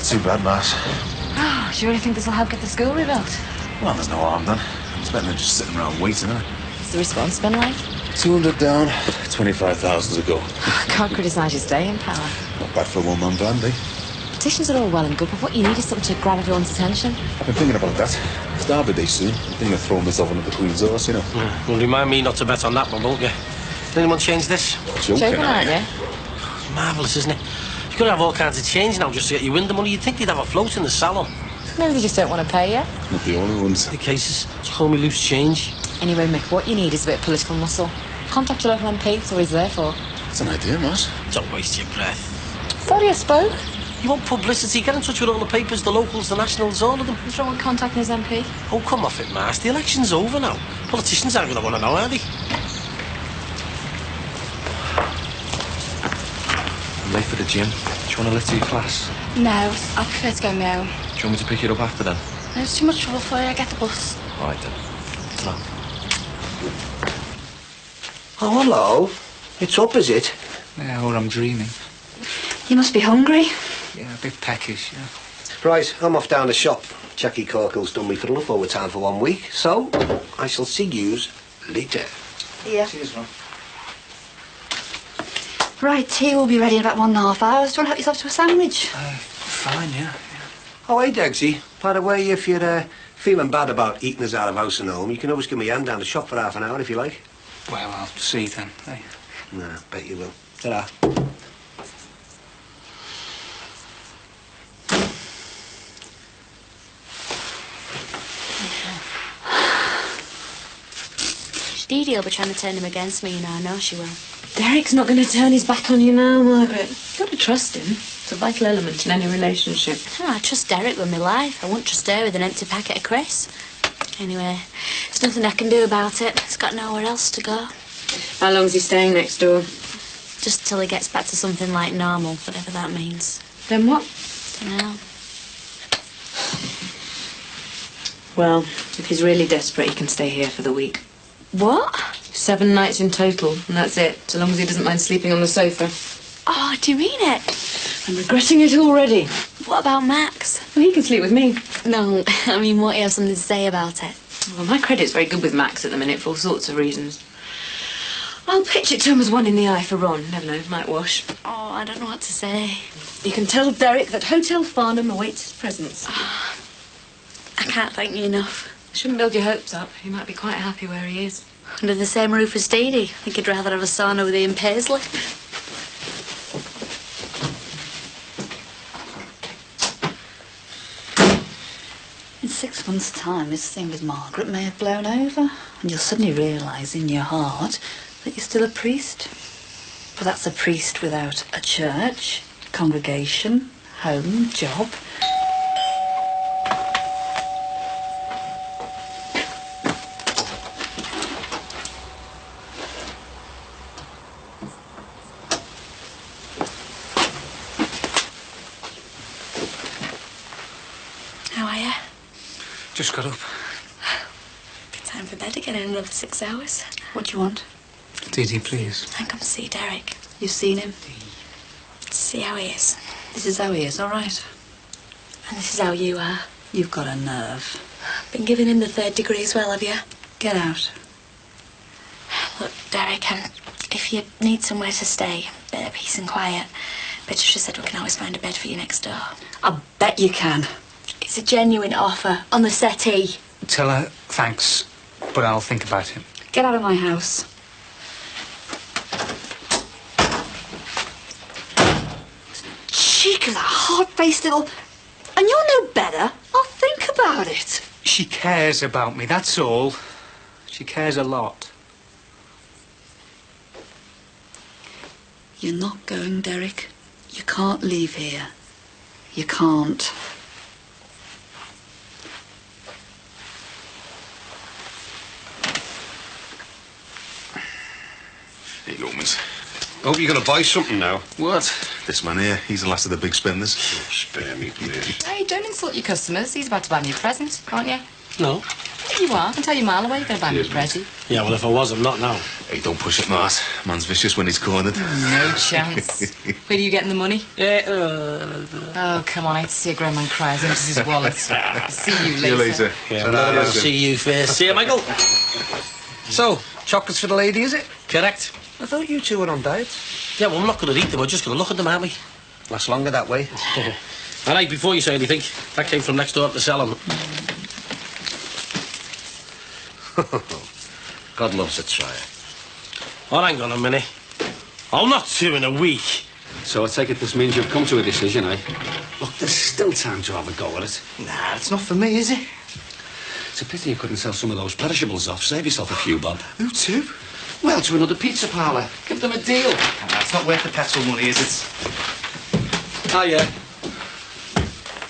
Not too bad, Matt. Oh, do you really think this will help get the school rebuilt? Well, there's no harm done. It's better than just sitting around waiting, isn't it? What's the response been like? 200 down, 25,000 to go. Can't criticise your staying power. Not bad for a one-man band, eh? Petitions are all well and good, but what you need is something to grab everyone's attention. I've been thinking about that. It's Derby Day soon. I'm thinking of throwing myself under the Queen's horse, you know. Well, remind me not to bet on that one, won't you? Did anyone change this? Joking, aren't you? Marvellous, isn't it? You've got to have all kinds of change now just to get you in the money. You'd think they'd have a float in the salon. Maybe they just don't want to pay you. Not the only ones. The cases, just call me loose change. Anyway, Mick, what you need is a bit of political muscle. Contact your local MP, that's what he's there for. That's an idea, Matt. Don't waste your breath. Sorry I spoke. You want publicity? Get in touch with all the papers, the locals, the nationals, all of them. What's wrong with contacting his MP? Oh, come off it, Mars. The election's over now. Politicians aren't going to want to know, are they? I'm late for the gym. Do you want to lift to your class? No, I prefer to go my own. Do you want me to pick it up after then? No, it's too much trouble for you. I get the bus. All right then. Ta. Oh, hello. It's up, is it? Yeah, or I'm dreaming. You must be hungry. Yeah, a bit peckish, yeah. Right, I'm off down the shop. Jackie Corkle's done me for the look over town for 1 week, so I shall see yous later. Yeah. Cheers, Ron. Right, tea will be ready in about 1.5 hours. Do you want to help yourself to a sandwich? Fine, yeah. Oh, hey, Degsy. By the way, if you're feeling bad about eating us out of house and home, you can always give me a hand down the shop for half an hour if you like. Well, I'll see then. Hey. Nah, bet you will. Ta-da. Dee Dee will be trying to turn him against me, you know. I know she will. Derek's not going to turn his back on you now, Margaret. You've got to trust him. It's a vital element in any relationship. Oh, I trust Derek with my life. I wouldn't trust her with an empty packet of crisps. Anyway, there's nothing I can do about it. He's got nowhere else to go. How long's he staying next door? Just till he gets back to something like normal, whatever that means. Then what? Dunno. Well, if he's really desperate, he can stay here for the week. What? 7 nights in total, and that's it, so long as he doesn't mind sleeping on the sofa. Oh, do you mean it? I'm regretting it already. What about Max? Well, he can sleep with me. No, I mean, what, you have something to say about it? Well, my credit's very good with Max at the minute for all sorts of reasons. I'll pitch it to him as one in the eye for Ron. Never know, might wash. Oh, I don't know what to say. You can tell Derek that Hotel Farnham awaits his presence. I can't thank you enough. Shouldn't build your hopes up. He might be quite happy where he is. Under the same roof as Dee Dee. I think he'd rather have a sauna with Ian Paisley. In 6 months' time, this thing with Margaret may have blown over, and you'll suddenly realise in your heart that you're still a priest. But that's a priest without a church, congregation, home, job. How are you? Just got up. Be time for bed again in another 6 hours. What do you want? Dee Dee, please. I come to see Derek. You've seen him? To see how he is. This is how he is, all right? And this is how you are. You've got a nerve. Been giving him the 3rd degree as well, have you? Get out. Look, Derek, if you need somewhere to stay, bit of peace and quiet, Patricia said we can always find a bed for you next door. I bet you can. It's a genuine offer on the settee. Tell her thanks, but I'll think about him. Get out of my house. Cheek of that hard-faced little... And you're no better. I'll think about it. She cares about me, that's all. She cares a lot. You're not going, Derek. You can't leave here. You can't. Here you go, miss. Hope you're going to buy something now. What? This man here, he's the last of the big spenders. Oh, spare me, please. Hey, don't insult your customers. He's about to buy me a present, aren't you? No. think you are. I can tell you a mile away you're going to buy me a Prezi. Yeah, well, if I was, I'm not now. Hey, don't push it, Mart. Man's vicious when he's cornered. No chance. Where are you getting the money? Oh, come on. I hate to see a grown man cry as empties his wallet. See you later. See you later. Yeah, well, I'll see you first. See you, Michael. So, chocolates for the lady, is it? Correct. I thought you two were on diets. Yeah, well, I'm not going to eat them. We're just going to look at them, aren't we? Lasts longer that way. All right, before you say anything, that came from next door to sell them. God loves a trier. Oh, hang on a minute. I'm not 2 in a week. So I take it this means you've come to a decision, eh? Look, there's still time to have a go at it. Nah, it's not for me, is it? It's a pity you couldn't sell some of those perishables off. Save yourself a few bob. Who to? Well, to another pizza parlour. Give them a deal. It's not worth the petrol money, is it? Oh, yeah.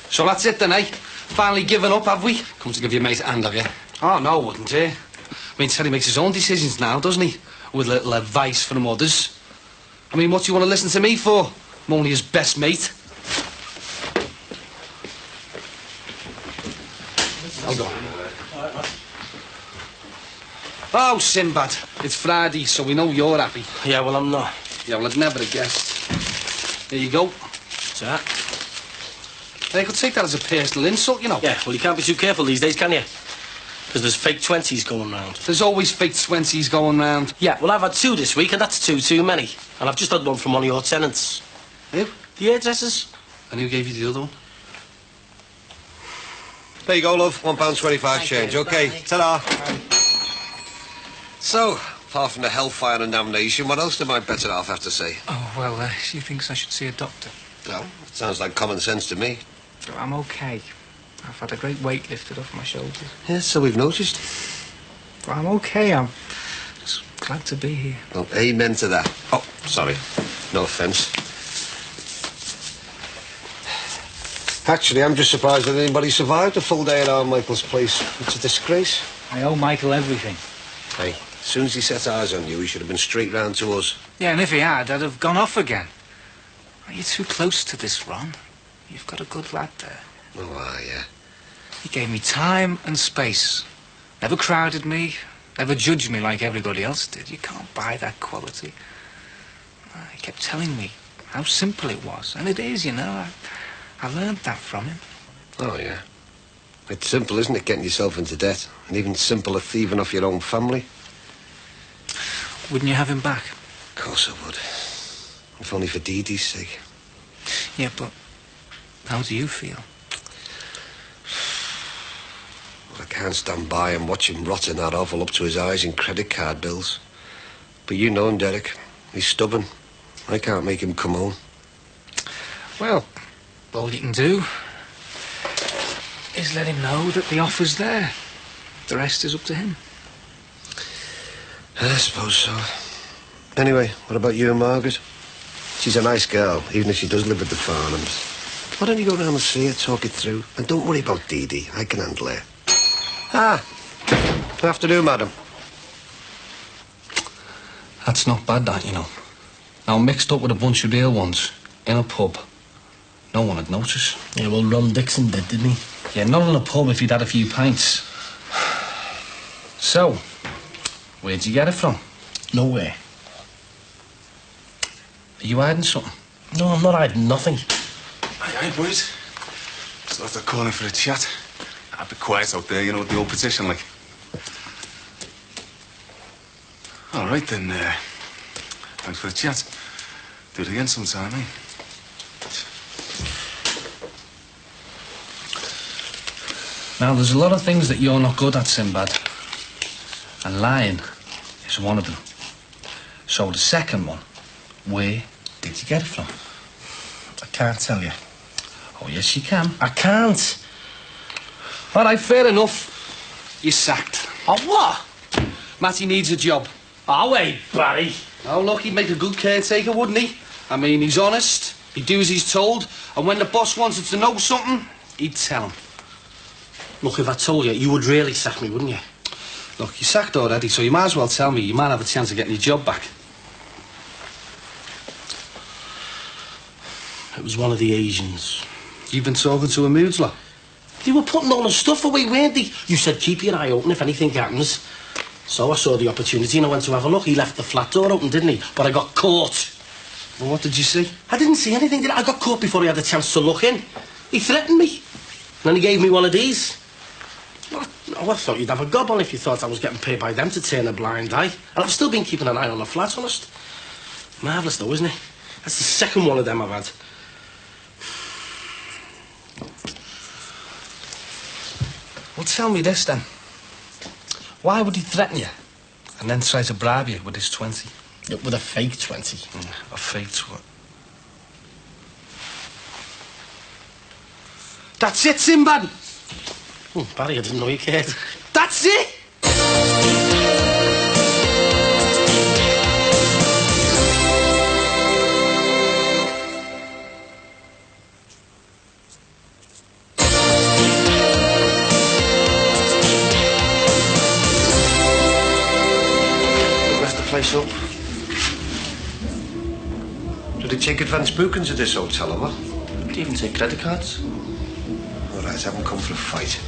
So that's it then, eh? Finally given up, have we? Come to give your mate a hand, have you? Oh, no, wouldn't he? I mean, Teddy makes his own decisions now, doesn't he? With a little advice from others. I mean, what do you want to listen to me for? I'm only his best mate. I'll go. Oh, Sinbad, it's Friday, so we know you're happy. Yeah, well, I'm not. Yeah, well, I'd never have guessed. There you go. What's that? They could take that as a personal insult, you know. Yeah, well, you can't be too careful these days, can you? Because there's fake 20s going round. There's always fake 20s going round. Yeah, well, I've had 2 this week, and that's 2 too many. And I've just had one from one of your tenants. Who? The hairdressers. And who gave you the other one? There you go, love. £1.25 change. OK, ta-da. So, apart from the hellfire and damnation, what else did my better half have to say? Oh, well, she thinks I should see a doctor. Well, it sounds like common sense to me. I'm OK. I've had a great weight lifted off my shoulders. Yes, so we've noticed. But I'm OK. I'm just glad to be here. Well, amen to that. Oh, sorry. No offence. Actually, I'm just surprised that anybody survived a full day at our Michael's place. It's a disgrace. I owe Michael everything. Hey, as soon as he set eyes on you, he should have been straight round to us. Yeah, and if he had, I'd have gone off again. You're too close to this, Ron. You've got a good lad there. Oh, yeah. He gave me time and space. Never crowded me, never judged me like everybody else did. You can't buy that quality. He kept telling me how simple it was. And it is, you know. I learned that from him. Oh, yeah. It's simple, isn't it, getting yourself into debt? And even simpler thieving off your own family. Wouldn't you have him back? Of course I would. If only for Dee Dee's sake. Yeah, but how do you feel? Well, I can't stand by and watch him rot in that oval up to his eyes in credit card bills. But you know him, Derek. He's stubborn. I can't make him come home. Well, all you can do is let him know that the offer's there. The rest is up to him. I suppose so. Anyway, what about you and Margaret? She's a nice girl, even if she does live with the Farnhams. Why don't you go down and see her, talk it through? And don't worry about Dee Dee. I can handle her. Ah, good afternoon, madam. That's not bad, that, you know. Now, mixed up with a bunch of real ones in a pub. No one would notice. Yeah, well, Ron Dixon did, didn't he? Yeah, not in a pub if he'd had a few pints. So, where'd you get it from? Nowhere. Are you hiding something? No, I'm not hiding nothing. Aye, boys. Just after calling for a chat. I'd be quiet out there, you know, with the old petition, like. All right, then, thanks for the chat. Do it again sometime, eh? Now, there's a lot of things that you're not good at, Sinbad. And lying is one of them. So the second one, where did you get it from? I can't tell you. Oh, yes, you can. I can't. All right, fair enough. You're sacked. Oh, what? Matty needs a job. Oh, wait, Barry. Oh, look, he'd make a good caretaker, wouldn't he? I mean, he's honest, he'd do as he's told, and when the boss wanted to know something, he'd tell him. Look, if I told you, you would really sack me, wouldn't you? Look, you're sacked already, so you might as well tell me. You might have a chance of getting your job back. It was one of the Asians. You've been talking to a Moodsler? They were putting all the stuff away, weren't they? You said keep your eye open if anything happens. So I saw the opportunity and I went to have a look. He left the flat door open, didn't he? But I got caught. Well, what did you see? I didn't see anything, did I? I got caught before he had a chance to look in. He threatened me. And then he gave me one of these. I thought you'd have a gob on if you thought I was getting paid by them to turn a blind eye. And I've still been keeping an eye on the flat, honest. Marvellous though, isn't it? That's the second one of them I've had. Well, tell me this then. Why would he threaten you and then try to bribe you with his 20? With a fake 20. A fake 20. That's it, Sinbad. Oh, Barry, I didn't know you cared. That's it! Rest the place up. Do they take advance bookings at this hotel, or what? Do you even take credit cards? All right, I haven't come for a fight.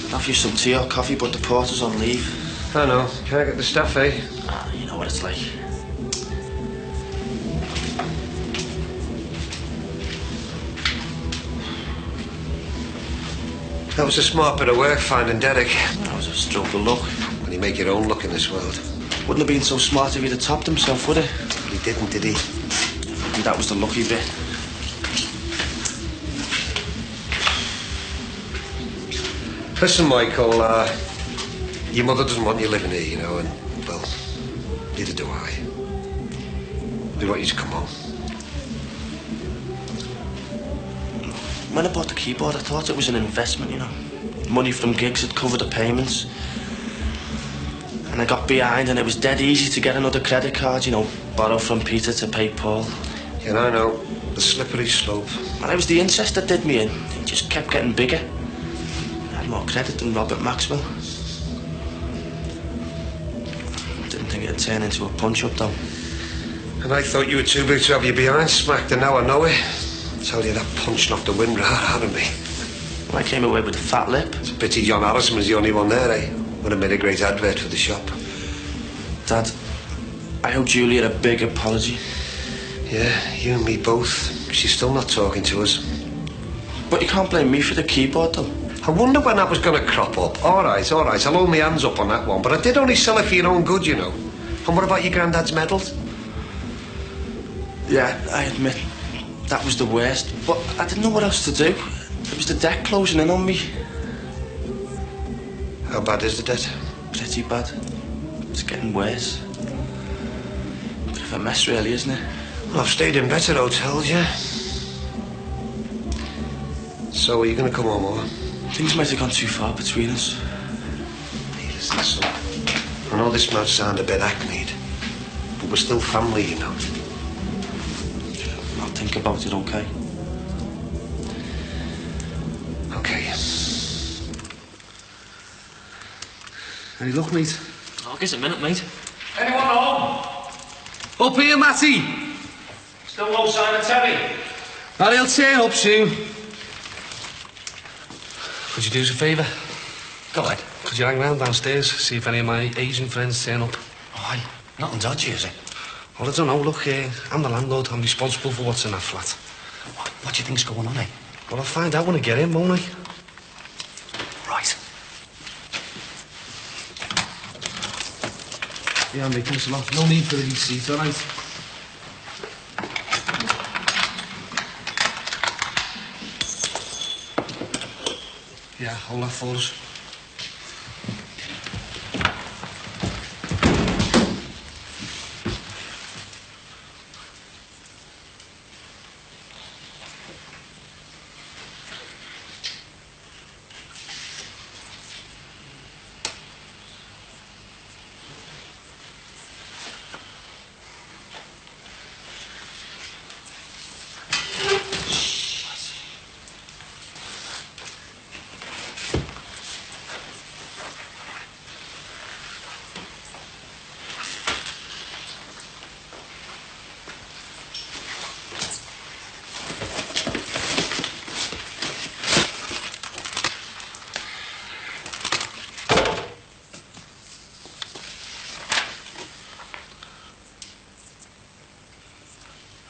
I'll have you some tea or coffee, but the porter's on leave. I know. Can't get the staff, eh? Ah, you know what it's like. That was a smart bit of work, finding Derek. That was a stroke of luck. When you make your own luck in this world. Wouldn't have been so smart if he'd have topped himself, would it? But he didn't, did he? And that was the lucky bit. Listen, Michael, your mother doesn't want you living here, you know, and, well, neither do I. They want you to come home. When I bought the keyboard, I thought it was an investment, you know. Money from gigs had covered the payments. And I got behind, and it was dead easy to get another credit card, you know, borrow from Peter to pay Paul. Yeah, I know. The slippery slope. And it was the interest that did me in. It just kept getting bigger. I had more credit than Robert Maxwell. Didn't think it'd turn into a punch-up, though. And I thought you were too big to have your behind smacked, and now I know it. Tell you, that punch knocked the wind right out of me. I came away with a fat lip. It's a pity John Harrison was the only one there, eh? Would have made a great advert for the shop. Dad, I owe Julia a big apology. Yeah, you and me both. She's still not talking to us. But you can't blame me for the keyboard, though. I wonder when that was going to crop up. All right, I'll hold my hands up on that one. But I did only sell it for your own good, you know. And what about your granddad's medals? Yeah, I admit, that was the worst. But I didn't know what else to do. It was the debt closing in on me. How bad is the debt? Pretty bad. It's getting worse. Bit of a mess, really, isn't it? Well, I've stayed in better hotels, yeah. So, are you going to come home, or? Things might have gone too far between us. Hey, listen, son. I know this might sound a bit hackneyed, but we're still family, you know. I'll think about it, okay? Okay. Any luck, mate? Oh, give us a minute, mate. Anyone home? Up here, Matty. Still no sign of Terry? Well, he'll turn up soon. Could you do us a favour? Go ahead. Could you hang round downstairs, see if any of my Asian friends turn up? Aye. Nothing dodgy, is it? Well, I don't know. Look, I'm the landlord. I'm responsible for what's in that flat. What do you think's going on, eh? Well, I'll find out when I get in, won't I? Right. Yeah, mate, thanks a lot. No need for the receipt, all right? Yeah, hold that for us.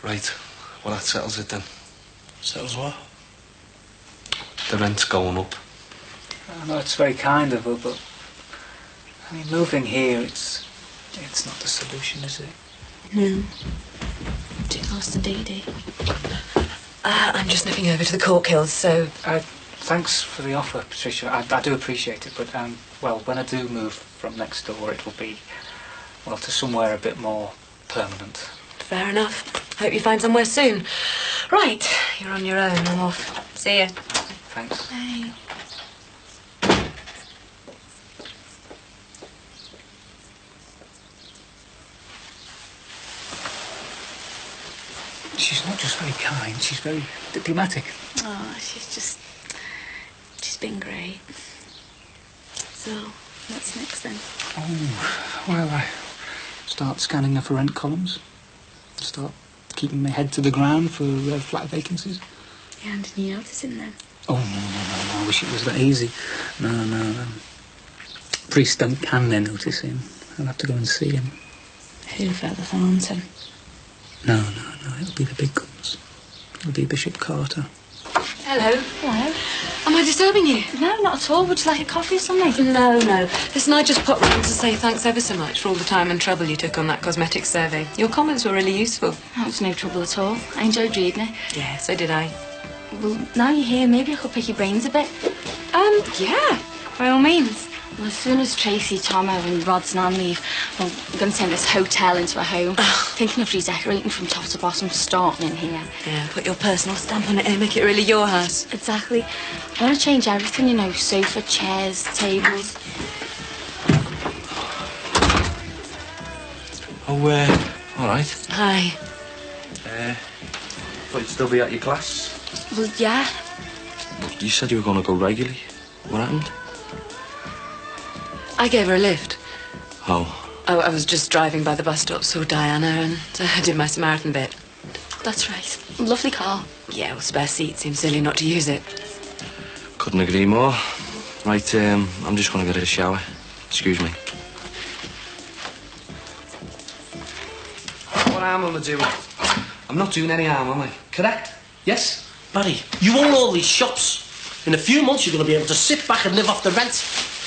Right. Well, that settles it then. Settles what? The rent's going up. I know it's very kind of her, but I mean, moving here, it's not the solution, is it? No. Too close to Dee Dee. I'm just nipping over to the Cork Hills, so... Thanks for the offer, Patricia. I do appreciate it, but, well, when I do move from next door, it will be, well, to somewhere a bit more permanent. Fair enough. Hope you find somewhere soon. Right, you're on your own. I'm off. See ya. Thanks. Bye. She's not just very kind, she's very diplomatic. Oh, she's been great. So, what's next then? Oh, well, I start scanning the for rent columns. Start keeping my head to the ground for flat vacancies. You handed your notice in then? Oh, no, I wish it was that easy. No. Priests don't hand their notice in. I'll have to go and see him. Who, Father Thornton? No, it'll be the big guns. It'll be Bishop Carter. Hello. Hello. Am I disturbing you? No, not at all. Would you like a coffee or something? No. Listen, I just popped round to say thanks ever so much for all the time and trouble you took on that cosmetic survey. Your comments were really useful. That was no trouble at all. I enjoyed reading it. Yeah, so did I. Well, now you're here, maybe I could pick your brains a bit. Yeah, by all means. Well, as soon as Tracy, Tomo and Rod's nan leave, well, we're going to turn this hotel into a home. Thinking of redecorating from top to bottom, starting in here. Yeah, put your personal stamp on it and make it really your house. Exactly. I want to change everything, you know, sofa, chairs, tables. Oh, all right. Hi. Thought you'd still be at your class. Well, yeah. You said you were going to go regularly. What happened? I gave her a lift. Oh. I was just driving by the bus stop, saw Diana, and I did my Samaritan bit. That's right. Lovely car. Yeah, well, spare seat. Seems silly not to use it. Couldn't agree more. Right, I'm just going to get a shower. Excuse me. What harm am I doing? I'm not doing any harm, am I? Correct? Yes? Barry, you own all these shops. In a few months, you're going to be able to sit back and live off the rent.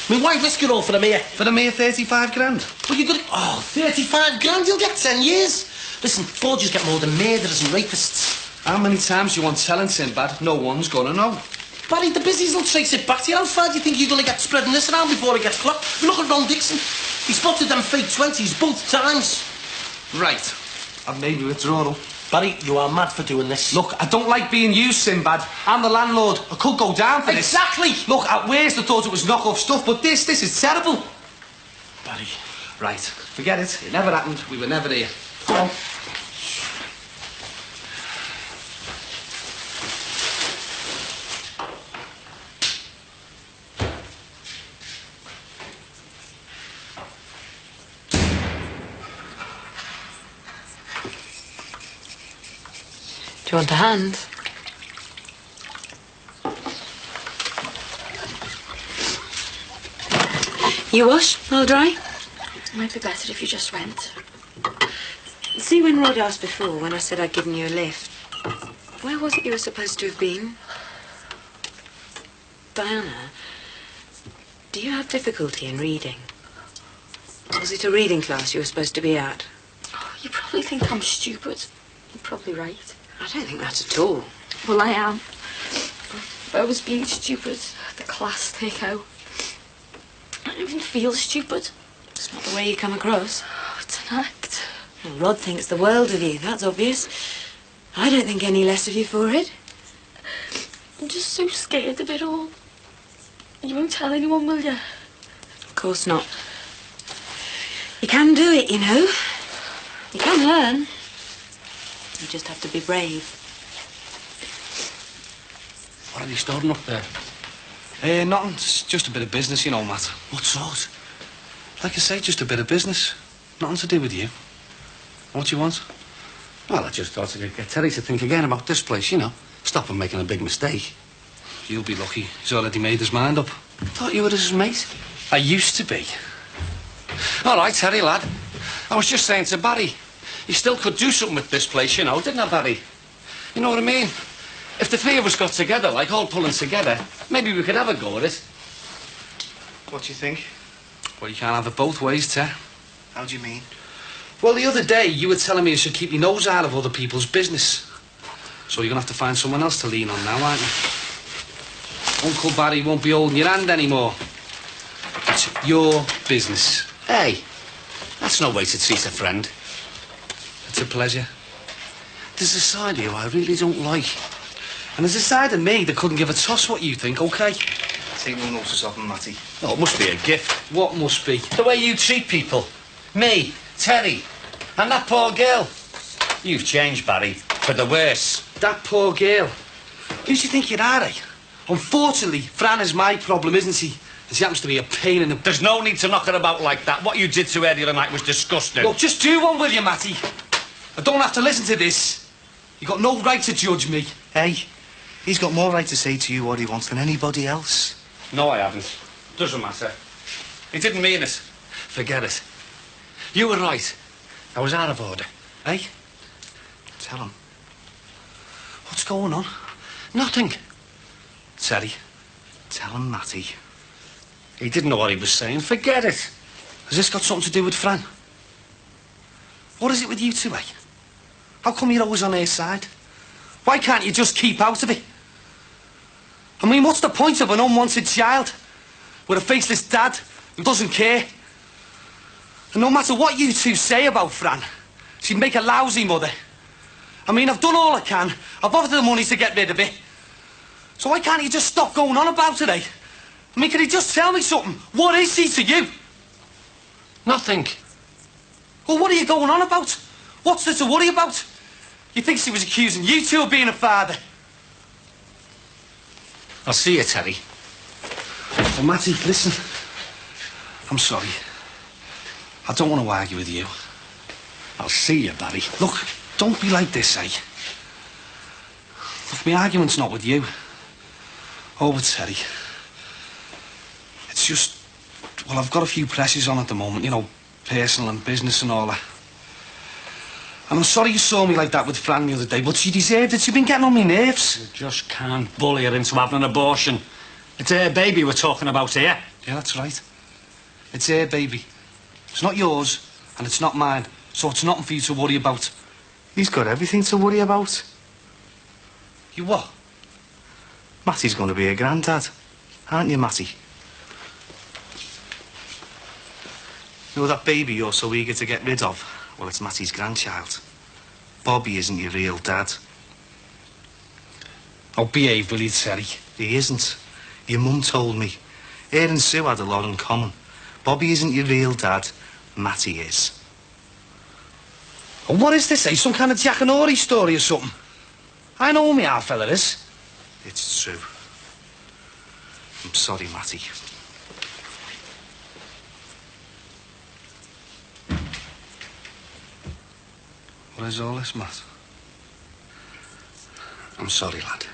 I mean, why risk it all for the mere? For the mere 35 grand? Well, you're going to... Oh, 35 grand, you'll get 10 years. Listen, forgers get more than murderers and rapists. How many times do you want telling, Sinbad? No one's gonna know. Barry, the busies will trace it back to you. How far do you think you're going to get spreading this around before it gets clocked? Look at Ron Dixon. He spotted them fake 20s both times. Right. I've made my withdrawal. Barry, you are mad for doing this. Look, I don't like being used, Sinbad. I'm the landlord. I could go down for this. Exactly. Look, at worst I thought it was knock-off stuff, but this is terrible. Barry. Right, forget it. It never happened. We were never here. Go on. Do you want a hand? You wash? I'll dry? It might be better if you just went. See, when Rod asked before, when I said I'd given you a lift, where was it you were supposed to have been? Diana, do you have difficulty in reading? Was it a reading class you were supposed to be at? Oh, you probably think I'm stupid. You're probably right. I don't think that at all. Well, I am. If I was being stupid, the class take out. I don't even feel stupid. It's not the way you come across. Oh, it's an act. Well, Rod thinks the world of you, that's obvious. I don't think any less of you for it. I'm just so scared of it all. You won't tell anyone, will you? Of course not. You can do it, you know. You can learn. You just have to be brave. What are you storing up there? Nothing. It's just a bit of business, you know, Matt. What sort? Like I say, just a bit of business. Nothing to do with you. What do you want? Well, I just thought I'd get Terry to think again about this place, you know. Stop him making a big mistake. You'll be lucky. He's already made his mind up. Thought you were his mate. I used to be. All right, Terry, lad. I was just saying to Barry, You still could do something with this place, you know, didn't I, Barry? You know what I mean? If the three of us got together, like all pulling together, maybe we could have a go at it. What do you think? Well, you can't have it both ways, Ter. How do you mean? Well, the other day, you were telling me I should keep my nose out of other people's business. So you're going to have to find someone else to lean on now, aren't you? Uncle Barry won't be holding your hand anymore. It's your business. Hey, that's no way to treat a friend. It's a pleasure. There's a side of you I really don't like. And there's a side of me that couldn't give a toss what you think, OK? Take no notice of him, Matty. Oh, it must be a gift. What must be? The way you treat people. Me, Terry, and that poor girl. You've changed, Barry, for the worse. That poor girl. Who do you think you are, eh? Unfortunately, Fran is my problem, isn't she? And she happens to be a pain in the... There's no need to knock her about like that. What you did to her the other night was disgusting. Look, just do one, will you, Matty? I don't have to listen to this. You got no right to judge me. Hey, he's got more right to say to you what he wants than anybody else. No, I haven't. Doesn't matter. He didn't mean it. Forget it. You were right. I was out of order. Eh? Tell him. What's going on? Nothing. Terry. Tell him, Matty. He didn't know what he was saying. Forget it. Has this got something to do with Fran? What is it with you two, eh? How come you're always on her side? Why can't you just keep out of it? I mean, what's the point of an unwanted child with a faceless dad who doesn't care? And no matter what you two say about Fran, she'd make a lousy mother. I mean, I've done all I can. I've offered the money to get rid of it. So why can't you just stop going on about it, eh? I mean, can you just tell me something? What is she to you? Nothing. Well, what are you going on about? What's there to worry about? You think she was accusing you two of being a father? I'll see you, Terry. Well, Matty, listen. I'm sorry. I don't want to argue with you. I'll see you, Barry. Look, don't be like this, eh? Look, my argument's not with you. Or with Terry. It's just... Well, I've got a few pressures on at the moment, you know, personal and business and all that. And I'm sorry you saw me like that with Fran the other day, but she deserved it. She's been getting on my nerves. You just can't bully her into having an abortion. It's her baby we're talking about here. Yeah, that's right. It's her baby. It's not yours, and it's not mine, so it's nothing for you to worry about. He's got everything to worry about. You what? Matty's going to be a granddad, aren't you, Matty? You know that baby you're so eager to get rid of? Well, it's Matty's grandchild. Bobby isn't your real dad. Oh, behave, will you, Terry? He isn't. Your mum told me. Her and Sue had a lot in common. Bobby isn't your real dad. Matty is. Oh, what is this, eh? Some kind of Jack and Ori story or something? I know who my half fella is. It's true. I'm sorry, Matty. What is all this, Matt? I'm sorry, lad.